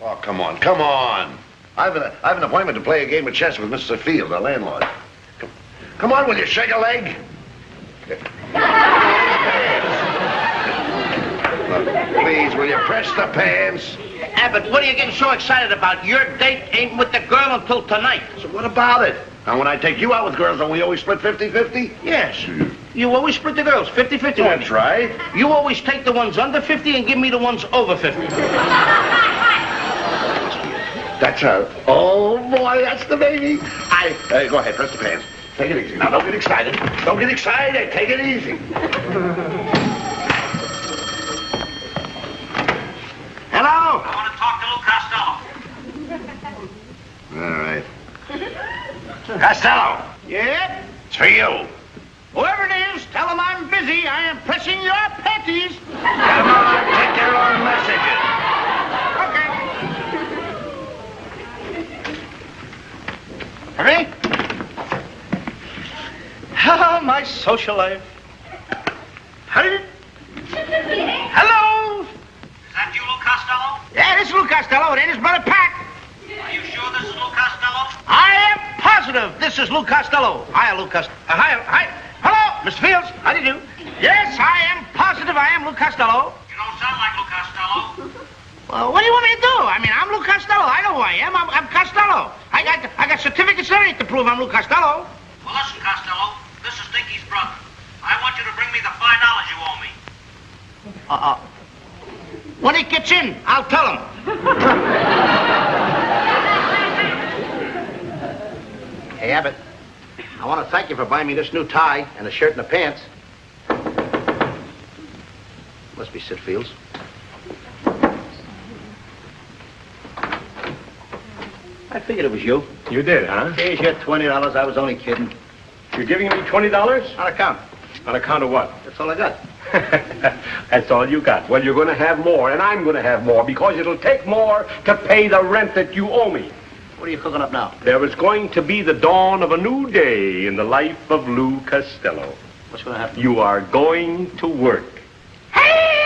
Oh, come on, come on. I've an appointment to play a game of chess with Mr. Field, our landlord. Come on, will you shake a leg? Please, will you press the pants? Abbott, what are you getting so excited about? Your date ain't with the girl until tonight. So what about it? Now, when I take you out with girls, don't we always split 50-50? Yes. You always split the girls, 50-50. That's right. You always take the ones under 50 and give me the ones over 50. That's her. Oh, boy, that's the baby. Go ahead, press the pants. Take it easy. Now, don't get excited. Don't get excited. Take it easy. Hello? I want to talk to Lou Costello. All right. Costello. Yeah? It's for you. Whoever it is, tell him I'm busy. I am pressing your panties. Come on, take your own messages. Okay. Hurry. Oh, my social life. Hurry. Hello? Is that you, Lou Costello? Yeah, this is Lou Costello. It ain't his brother Pat. Are you sure this is Lou Costello? I am positive this is Lou Costello. Hi, Lou Costello. Hi. Hello, Mr. Fields. How do you do? Yes, I am positive I am Lou Costello. You don't sound like Lou Costello. Well, what do you want me to do? I mean, I'm Lou Costello. I know who I am. I'm Costello. I got certificates and everything to prove I'm Lou Costello. Well, listen, Costello. This is Stinky's brother. I want you to bring me the $5 you owe me. When he gets in, I'll tell him. Hey, Abbott, I want to thank you for buying me this new tie and a shirt and the pants. Must be Sid Fields. I figured it was you. You did, huh? Here's your $20. I was only kidding. You're giving me $20? On account. On account of what? That's all I got. That's all you got. Well, you're going to have more, and I'm going to have more, because it'll take more to pay the rent that you owe me. What are you cooking up now? There is going to be the dawn of a new day in the life of Lou Costello. What's going to happen? You are going to work. Hey,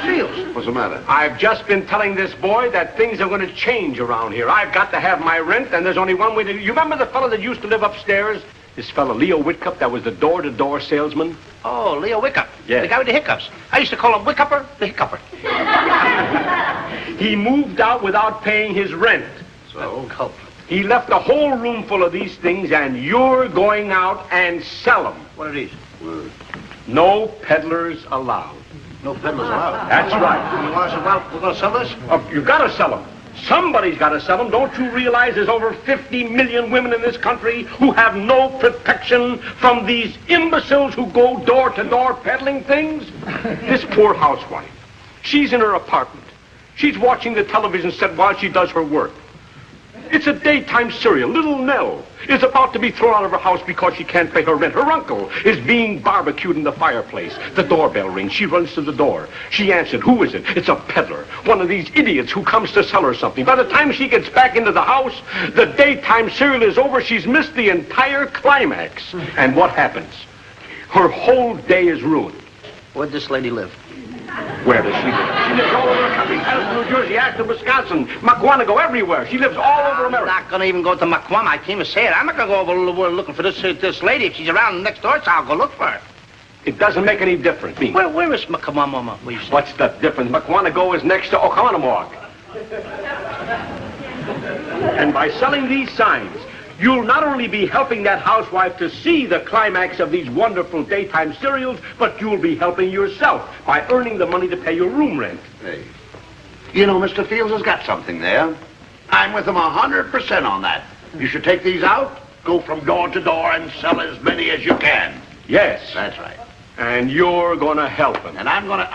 Fields. What's the matter? I've just been telling this boy that things are going to change around here. I've got to have my rent, and there's only one way to... You remember the fellow that used to live upstairs? This fellow, Leo Whitcup, that was the door-to-door salesman? Oh, Leo Wickup. Yes. The guy with the hiccups. I used to call him Wickupper, the Hiccupper. He moved out without paying his rent. So? He left a whole room full of these things, and you're going out and sell them. What are these? No peddlers allowed. No peddlers allowed. That's right. You want us to, well, we're going to sell this? You've got to sell them. Somebody's got to sell them. Don't you realize there's over 50 million women in this country who have no protection from these imbeciles who go door to door peddling things? This poor housewife, she's in her apartment. She's watching the television set while she does her work. It's a daytime serial. Little Nell is about to be thrown out of her house because she can't pay her rent. Her uncle is being barbecued in the fireplace. The doorbell rings. She runs to the door. She answered. Who is it? It's a peddler. One of these idiots who comes to sell her something. By the time she gets back into the house, the daytime serial is over. She's missed the entire climax. And what happens? Her whole day is ruined. Where'd this lady live? Where does she live? She lives all over the country. Patterson, New Jersey, Acton, Wisconsin, Maquanago, everywhere. She lives all over America. I'm not going to even go to Maquama. I can't even say it. I'm not going to go over the world looking for this lady. If she's around next door, so I'll go look for her. It doesn't make any difference. Where is Maquama? What's the difference? Maquanago is next to Oconomowoc. And by selling these signs, you'll not only be helping that housewife to see the climax of these wonderful daytime serials, but you'll be helping yourself by earning the money to pay your room rent. Hey, you know, Mr. Fields has got something there. I'm with him 100% on that. You should take these out, go from door to door, and sell as many as you can. Yes. That's right. And you're going to help him. And I'm going to...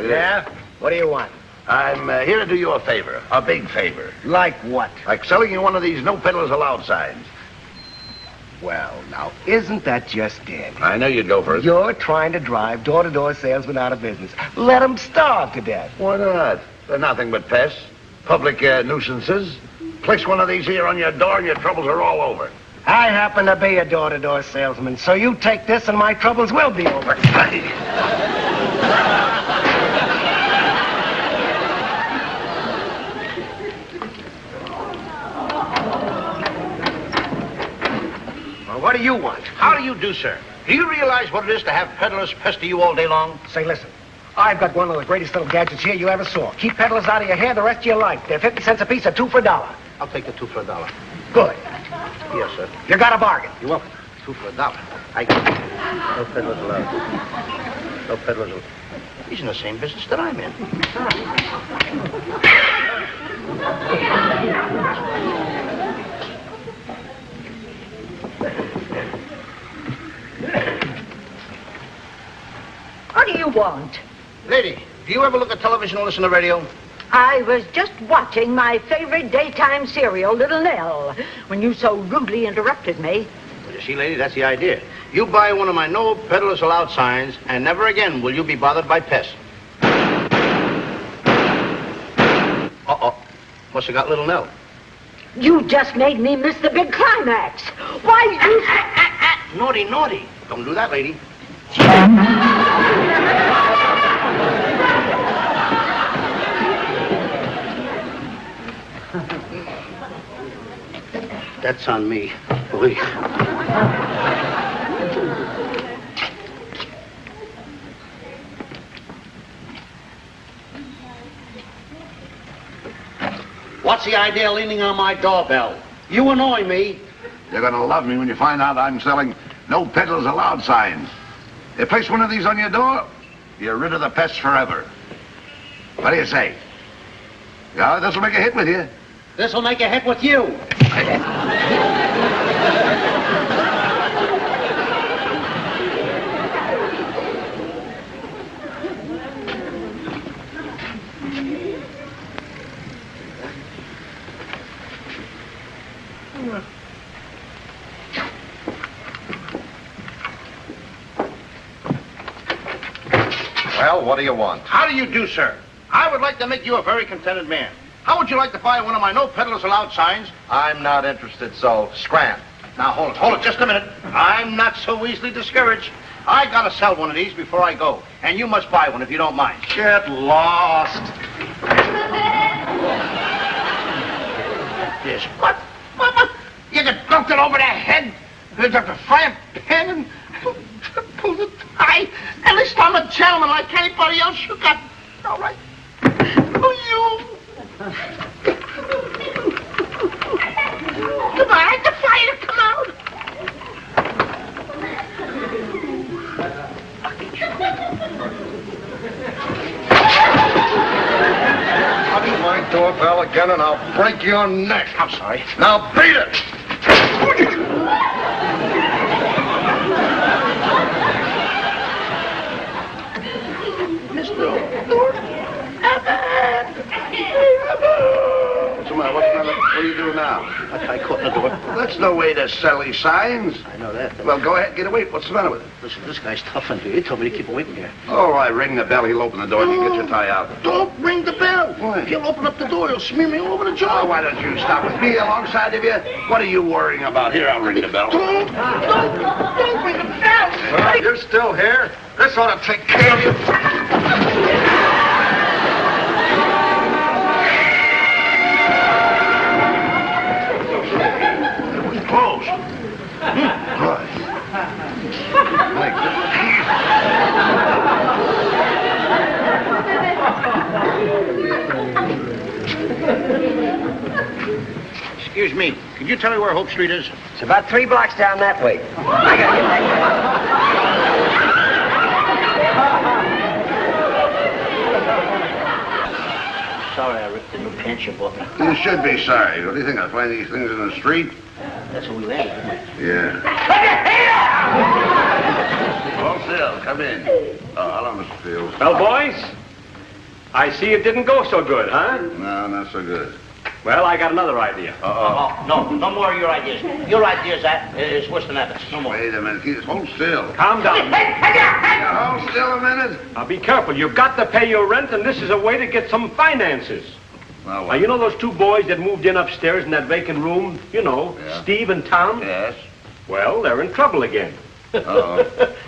Yeah? What do you want? I'm here to do you a favor, a big favor. Like what? Like selling you one of these no peddlers allowed signs. Well, now, isn't that just it? I know you'd go for it. You're trying to drive door-to-door salesmen out of business. Let them starve to death. Why not? They're nothing but pests, public nuisances. Place one of these here on your door and your troubles are all over. I happen to be a door-to-door salesman, so you take this and my troubles will be over. Well, what do you want? How do you do, sir? Do you realize what it is to have peddlers pester you all day long? Say, listen. I've got one of the greatest little gadgets here you ever saw. Keep peddlers out of your hair the rest of your life. They're 50 cents a piece or 2 for $1. I'll take the 2 for $1. Good. Yes, sir. You got a bargain. You're welcome. 2 for $1. No peddlers allowed. No peddlers allowed. He's in the same business that I'm in. What do you want? Lady, do you ever look at television or listen to radio? I was just watching my favorite daytime serial, Little Nell, when you so rudely interrupted me. Well, you see, lady, that's the idea. You buy one of my no peddlers allowed signs, and never again will you be bothered by pests. Uh-oh. Must have got Little Nell. You just made me miss the big climax. Why, you... Naughty, naughty. Don't do that, lady. That's on me. Boy. What's the idea of leaning on my doorbell? You annoy me. You're gonna love me when you find out I'm selling no peddlers allowed signs. You place one of these on your door, you're rid of the pests forever. What do you say? Yeah, this'll make a hit with you. This'll make a hit with you. Well, what do you want? How do you do, sir? I would like to make you a very contented man. How would you like to buy one of my no peddlers allowed signs? I'm not interested, so scram. Now, hold it just a minute. I'm not so easily discouraged. I gotta sell one of these before I go, and you must buy one if you don't mind. Get lost. Yes. What? You get dunked it over the head? There's a frying pan and pull the tie. At least I'm a gentleman like anybody else. You got... All right. Oh, you... Come on, I defy you to come out. Touch my doorbell again and I'll break your neck. I'm sorry. Now beat it! What's the matter? What do you do now? I caught in the door. That's no way to sell these signs. I know that. Well, go ahead, get away. What's the matter with it? Listen, this guy's tough on you. He told me to keep away from here. All right, ring the bell. He'll open the door and you get your tie out. Don't ring the bell. Why? If you'll open up the door, you'll smear me all over the Oh, job. why don't you stop with me alongside of you? What are you worrying about? Here, I'll ring the bell. Don't ring the bell. Well, you're still here. This ought to take care of you. Close. Right. Like Excuse me. Could you tell me where Hope Street is? It's about 3 blocks down that way. I gotta get back. Sorry, I ripped the new pants you bought me. You should be sorry. What do you think? I find these things in the street? That's what we landed, didn't we? Yeah. Costello, come in. Oh, hello, Mr. Fields. Well, boys, I see it didn't go so good, huh? No, not so good. Well, I got another idea. Oh, no more of your ideas. Your ideas is worse than Abbott's. No more. Wait a minute. Hold still. Calm down. Now, hold still a minute. Now, be careful. You've got to pay your rent, and this is a way to get some finances. Well, Now, you know those two boys that moved in upstairs in that vacant room? You know, Yeah. Steve and Tom? Yes. Well, they're in trouble again. Uh-oh.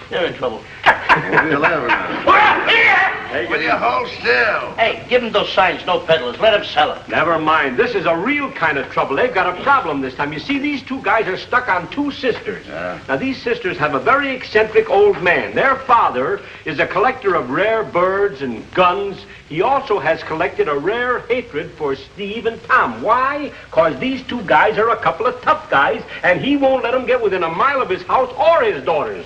They're in trouble. What are you laughing at? Hey, Will you hold still? Hey, give him those signs, no peddlers. Let him sell it. Never mind. This is a real kind of trouble. They've got a problem this time. You see, these two guys are stuck on two sisters. Yeah. Now, these sisters have a very eccentric old man. Their father is a collector of rare birds and guns. He also has collected a rare hatred for Steve and Tom. Why? Because these two guys are a couple of tough guys, and he won't let them get within a mile of his house or his daughters.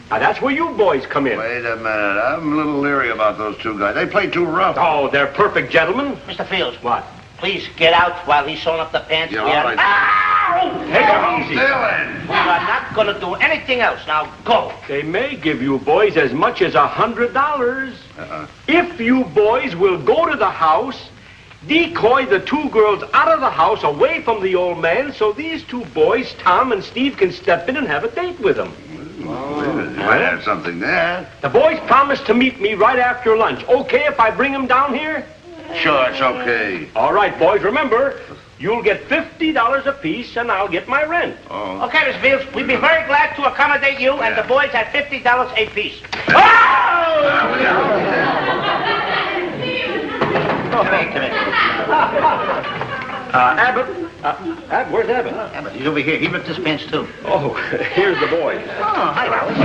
Now, that's where you boys come in. Wait a minute. I'm a little leery about those two guys. They play too rough. Oh, they're perfect gentlemen. Mr. Fields, What? please get out while he's sewing up the pants. Yeah, We all are- right. Ow! Take it easy. Still in. We are not going to do anything else. Now, go. They may give you boys as much as $100 Uh-uh. if you boys will go to the house, decoy the two girls out of the house away from the old man so these two boys, Tom and Steve, can step in and have a date with him. You might have something there. The boys promised to meet me right after lunch. Okay if I bring them down here? Sure, it's okay. All right, boys, remember, you'll get $50 apiece and I'll get my rent. Oh. Okay, Mr. Fields, we'd be very glad to accommodate you and Yeah. the boys at $50 apiece. Okay, come here. Abbott? Abbott, where's Abbott? Abbott, he's over here. He ripped his pants, too. Oh, here's the boy. Oh, hi, Ralph.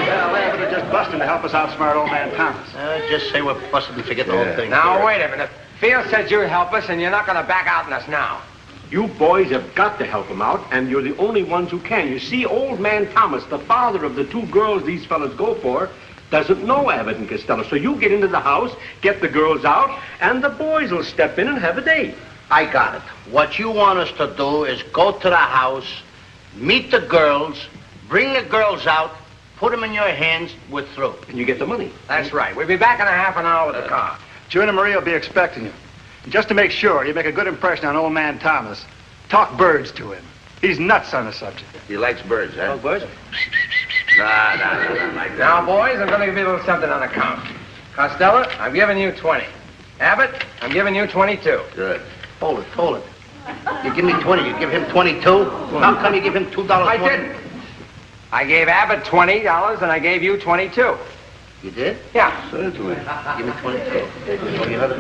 Well, Abbott just busting to help us outsmart old man Thomas. Just say we're busted and forget the whole thing. Now, wait a minute. Field said you'd help us, and you're not going to back out on us now. You boys have got to help him out, and you're the only ones who can. You see, old man Thomas, the father of the two girls these fellas go for, doesn't know Abbott and Costello. So you get into the house, get the girls out, and the boys will step in and have a date. I got it. What you want us to do is go to the house, meet the girls, bring the girls out, put them in your hands, we're through. And you get the money. That's right. We'll be back in a half an hour with the car. June and Maria will be expecting you. And just to make sure you make a good impression on old man Thomas, talk birds to him. He's nuts on the subject. He likes birds, huh? Birds? Nah, like that. Now, boys, I'm going to give you a little something on account. Costello, I'm giving you 20. Abbott, I'm giving you 22. Good. Hold it. You give me 20, you give him 22? How come you give him $2 I more? didn't. I gave Abbott $20, and I gave you 22. You did? Yeah. Certainly. Give me 22. Oh, you had $1.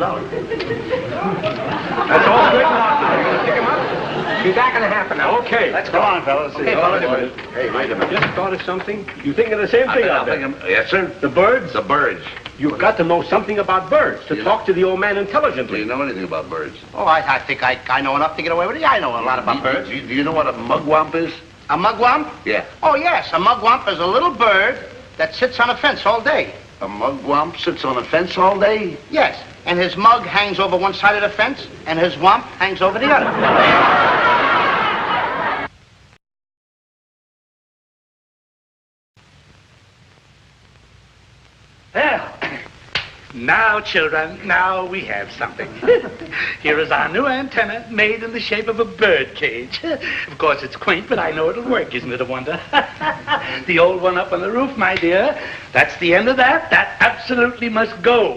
That's all good now. Pick him up. Be back in a half an hour. Okay. Let's Come go. on, fellas. Okay, Wait a fellas. minute. Hey, wait a minute. Just thought of something. You thinking of the same thing out there? Yes, sir? The birds? The birds. You've got to know something about birds to You talk to the old man Do intelligently. you know anything about birds? Oh, I think I know enough to get away with it. I know a lot about birds. Do you know what a mugwump is? A mugwump? Yeah. Oh, yes. A mugwump is a little bird that sits on a fence all day. A mugwump sits on a fence all day? Yes. And his mug hangs over one side of the fence, and his wump hangs over the other. Well, now, children, now we have something. Here is our new antenna made in the shape of a bird cage. Of course, it's quaint, but I know it'll work. Isn't it a wonder? The old one up on the roof, my dear, that's the end of that. That absolutely must go.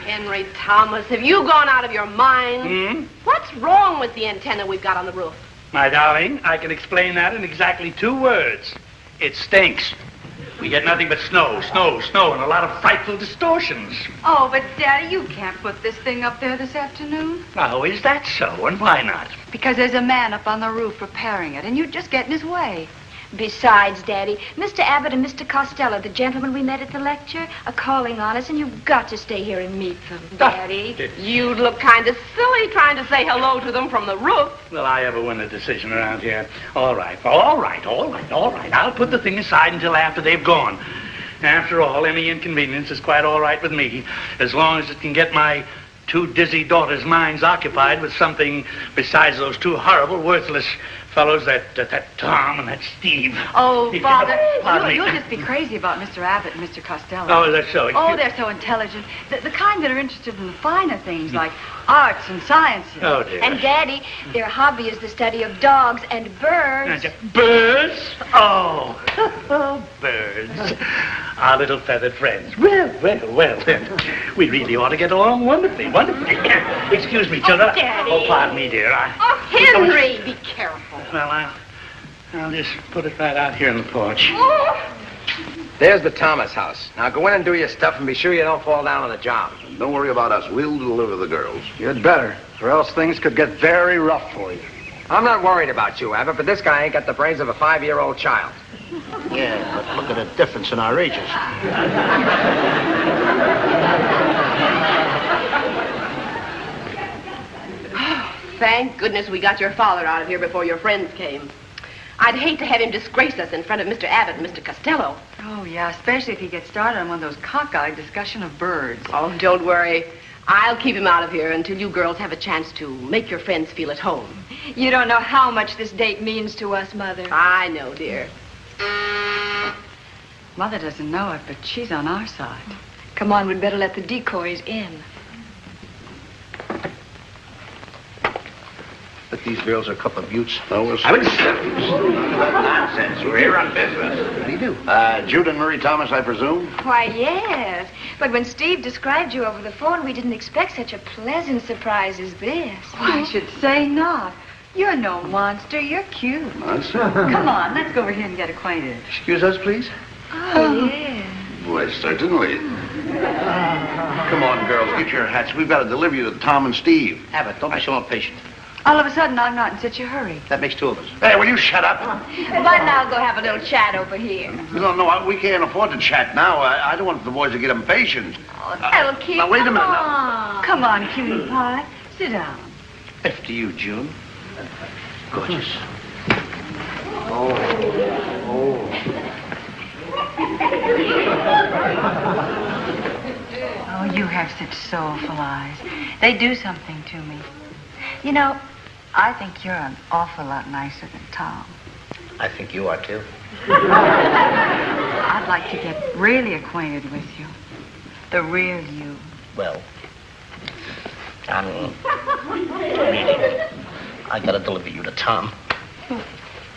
Henry Thomas, have you gone out of your mind? What's wrong with the antenna we've got on the roof? My darling, I can explain that in exactly 2 words. It stinks. We get nothing but snow, and a lot of frightful distortions. Oh, but Daddy, you can't put this thing up there this afternoon. Oh, is that so? And why not? Because there's a man up on the roof repairing it, and you'd just get in his way. Besides, Daddy, Mr. Abbott and Mr. Costello, the gentlemen we met at the lecture, are calling on us, and you've got to stay here and meet them. Daddy, you'd look kind of silly trying to say hello to them from the roof. Will I ever win a decision around here? All right. I'll put the thing aside until after they've gone. After all, any inconvenience is quite all right with me, as long as it can get my 2 dizzy daughters' minds occupied with something besides those 2 horrible, worthless Fellows, that Tom and that Steve. Oh, Father, Pardon me. you'll just be crazy about Mr. Abbott and Mr. Costello. Oh, that's so. Oh, they're so intelligent. The kind that are interested in the finer things like arts and sciences. Oh, dear. And, Daddy, their hobby is the study of dogs and birds. Birds? Oh, birds. Our little feathered friends. Well. We really ought to get along wonderfully. Excuse me, children. Oh, Daddy. Oh, pardon me, dear. Oh, Henry, be careful. Well, I'll just put it right out here on the porch. There's the Thomas house. Now go in and do your stuff and be sure you don't fall down on the job. Don't worry about us. We'll deliver the girls. You'd better, or else things could get very rough for you. I'm not worried about you, Abbott, but this guy ain't got the brains of a 5-year-old child. Yeah, but look at the difference in our ages. Thank goodness we got your father out of here before your friends came. I'd hate to have him disgrace us in front of Mr. Abbott and Mr. Costello. Oh, yeah, especially if he gets started on one of those cockeyed discussion of birds. Oh, don't worry. I'll keep him out of here until you girls have a chance to make your friends feel at home. You don't know how much this date means to us, Mother. I know, dear. Mother doesn't know it, but she's on our side. Come on, we'd better let the decoys in. But these girls are a couple of beauts. Nonsense. We're here on business. How do you do? Jude and Marie Thomas, I presume? Why, yes. But when Steve described you over the phone, we didn't expect such a pleasant surprise as this. Why, I should say not. You're no monster. You're cute. Monster? Come on, let's go over here and get acquainted. Excuse us, please. Oh, yes. Why, certainly. Come on, girls, get your hats. We've got to deliver you to Tom and Steve. Abbott, don't be so impatient. All of a sudden, I'm not in such a hurry. That makes two of us. Hey, will you shut up? But now go have a little chat over here. No, we can't afford to chat now. I don't want the boys to get impatient. Oh, that'll keep now, wait a minute now. on. Come on, cutie pie. Sit down. After you, June. Gorgeous. Oh, you have such soulful eyes. They do something to me. You know, I think you're an awful lot nicer than Tom. I think you are, too. I'd like to get really acquainted with you. The real you. Well, really, I gotta deliver you to Tom.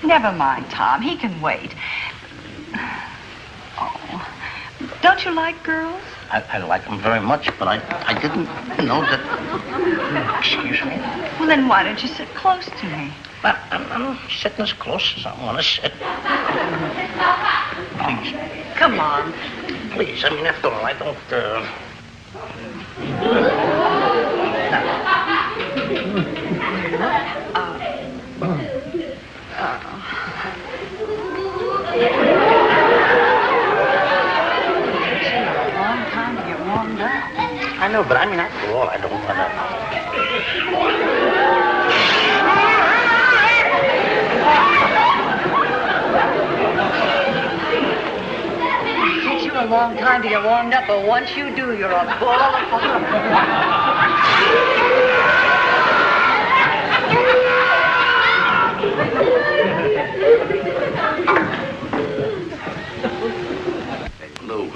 Never mind, Tom. He can wait. Oh, don't you like girls? I like them very much, but I didn't know that... Excuse me? Well, then why don't you sit close to me? Well, I'm sitting as close as I want to sit. Come on. Please, I mean, after all, I don't... I know, but I mean, after all, I don't want It takes you a long time to get warmed up, but once you do, you're a ball of fun. Lou,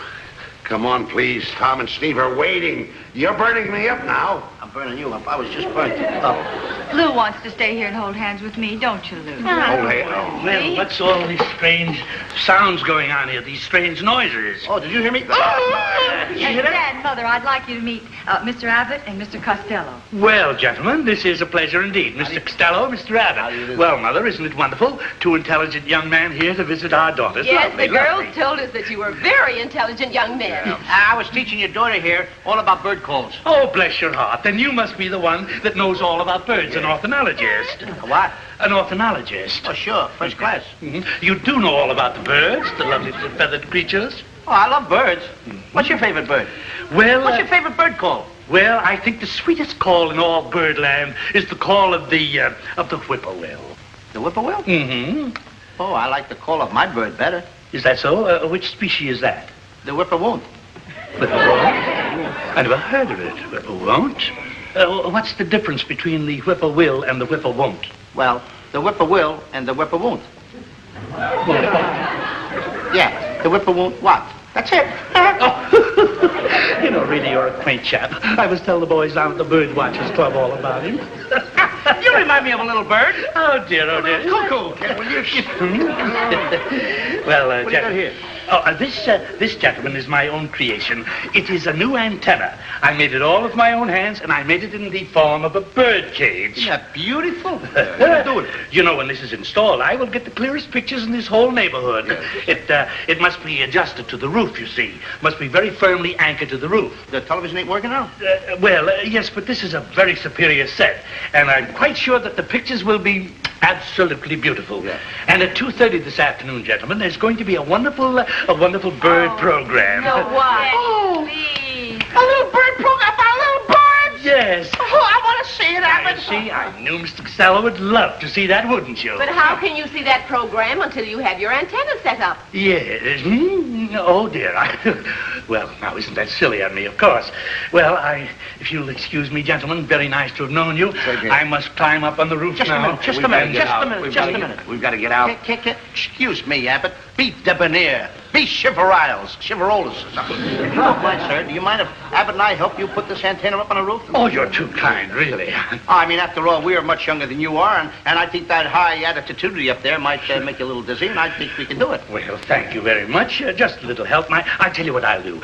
come on, please. Tom and Steve are waiting. You're burning me up now. I'm burning you up. I was just burnt up. Lou wants to stay here and hold hands with me, don't you, Lou? Oh, hey, Well, what's all these strange sounds going on here? These strange noises? Oh, did you hear me? And Dad, Mother, I'd like you to meet Mr. Abbott and Mr. Costello. Well, gentlemen, this is a pleasure indeed. Mr. Costello, Mr. Abbott. Well, Mother, isn't it wonderful? Two intelligent young men here to visit our daughters. Yes, Lovely, the girls lovely. told us that you were very intelligent young men. I was teaching your daughter here all about bird calls. Oh, bless your heart. Then you must be the one that knows all about birds, an ornithologist. What? An ornithologist. Oh, sure. First class. You do know all about the birds, the lovely little feathered creatures. Oh, I love birds. What's your favorite bird? Well, What's your favorite bird call? Well, I think the sweetest call in all birdland is the call of the whippoorwill. The whippoorwill? Mm-hmm. Oh, I like the call of my bird better. Is that so? Which species is that? The whippoorwill. Whippoorwill? I never heard of it. Whippoorwill. What's the difference between the whippoorwill and the whippoorwill? Well, the whipper will and the whipper won't. Yeah, the whipper won't what? That's it. You know, really, you're a quaint chap. I was telling the boys down at the Bird Watchers Club all about him. You remind me of a little bird. Oh, dear, oh, dear. Cuckoo, kid, will you? Well, What do you got here? Oh, this gentleman is my own creation. It is a new antenna. I made it all with my own hands, and I made it in the form of a bird cage. Isn't that beautiful? What are you doing? You know, when this is installed, I will get the clearest pictures in this whole neighborhood. It must be adjusted to the roof, you see. Must be very firmly anchored to the roof. The television ain't working now? Yes, but this is a very superior set, and I'm quite sure that the pictures will be absolutely beautiful. Yeah. And at 2:30 this afternoon, gentlemen, there's going to be a wonderful bird program. No, why? Oh, Please. a little bird program about little birds? Yes. Oh, I want to see it, Abbott. See, I knew Mr. Costello would love to see that, wouldn't you? But how can you see that program until you have your antenna set up? Yes. Oh, dear. Well, now, isn't that silly on me, of course. Well, if you'll excuse me, gentlemen, very nice to have known you. I must climb up on the roof now. Just a minute. We've got to get out. Excuse me, Abbott. Be debonair. Be chivalrous or something. If you don't mind, sir, do you mind if Abbott and I help you put this antenna up on the roof? Oh, you're too kind, really. I mean, after all, we are much younger than you are, and I think that high attitudinity up there might make you a little dizzy, and I think we can do it. Well, thank you very much. Just a little help. I'll tell you what I'll do.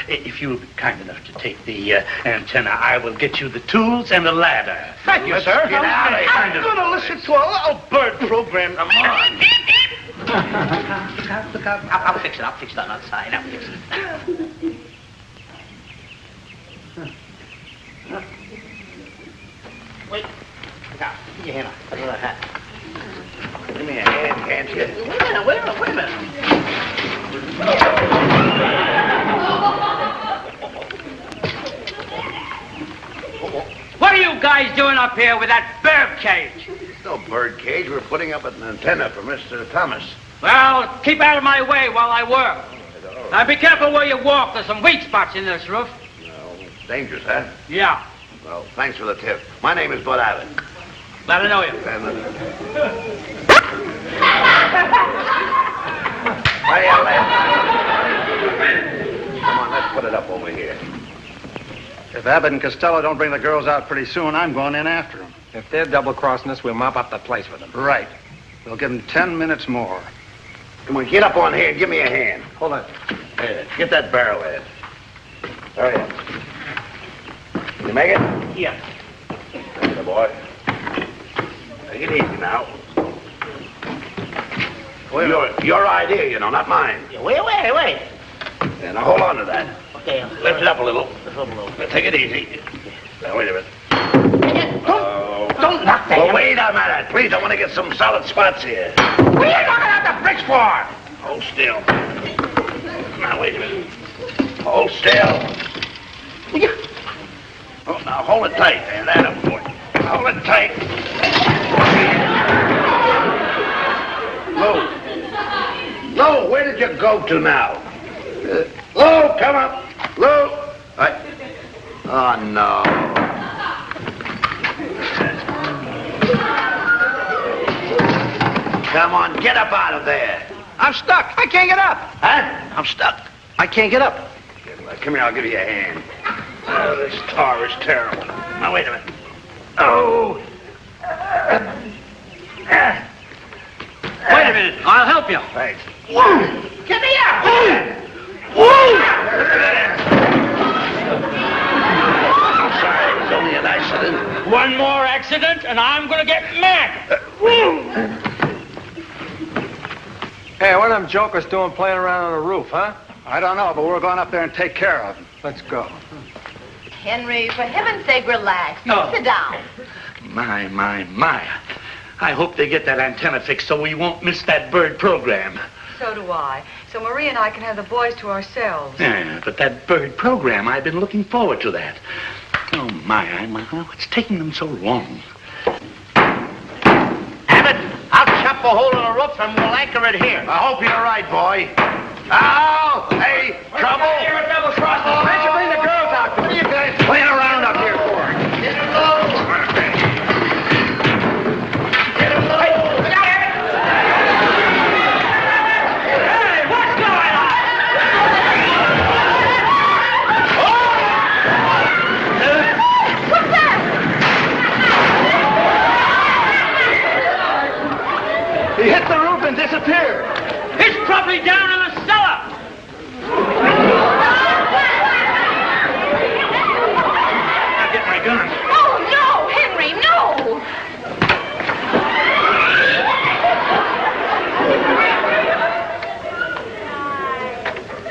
If you'll be kind enough to take the antenna, I will get you the tools and the ladder. Thank you, sir. Get out of here. I'm going to listen to a little bird program. Come on. Look out. I'll fix it. I'll fix that outside. I'll fix it. Wait. Now, give me your hand. Put another hat. Give me a hand, can't you? Wait a minute. What are you guys doing up here with that bird cage? No bird cage. We're putting up an antenna for Mr. Thomas. Well, keep out of my way while I work. Now be careful where you walk. There's some weak spots in this roof. No, it's dangerous, huh? Yeah. Well, thanks for the tip. My name is Bud Abbott. Glad to know you. Come on, let's put it up over here. If Abbott and Costello don't bring the girls out pretty soon, I'm going in after them. If they're double-crossing us, we'll mop up the place with them. Right. We'll give them 10 minutes more. Come on, get up on here and give me a hand. Hold on. Here, get that barrel in. Hurry up. You make it? Yeah. That's the boy. Take it easy now. Your idea, you know, not mine. Wait. Yeah, now hold on to that. Okay. Lift it up a little. Take it easy. Now, wait a minute. Don't knock that. Well, wait a minute. Please, I want to get some solid spots here. What are you knocking out the bricks for? Hold still. Now, wait a minute. Hold still. Oh, now, hold it tight. There, that boy. Hold it tight. Lou, where did you go to now? Lou, come up. Lou. Oh, no. Come on, get up out of there. I'm stuck. I can't get up. Huh? I'm stuck. I can't get up. Come here, I'll give you a hand. Oh, this tar is terrible. Now, wait a minute. Oh. Wait a minute. I'll help you. Thanks. Get me out. I'm sorry, it was only an accident. One more accident, and I'm going to get mad. Hey, what are them jokers doing playing around on the roof, huh? I don't know, but we're going up there and take care of them. Let's go. Henry, for heaven's sake, relax. Oh. Sit down. My. I hope they get that antenna fixed so we won't miss that bird program. So do I. So Marie and I can have the boys to ourselves. Yeah, but that bird program, I've been looking forward to that. Oh, my, what's taking them so long? Abbott, I'll chop a hole in the roof and we'll anchor it here. I hope you're right, boy. Ow! Hey, trouble! You're a double cross. Why'd you bring the girls out? What are you guys Playing around up here for? Get me down in the cellar! I'll get my gun. Oh, no, Henry, no!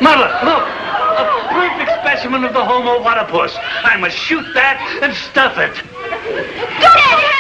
Mother, look! A perfect specimen of the Homo waterpuss. I must shoot that and stuff it. Go ahead,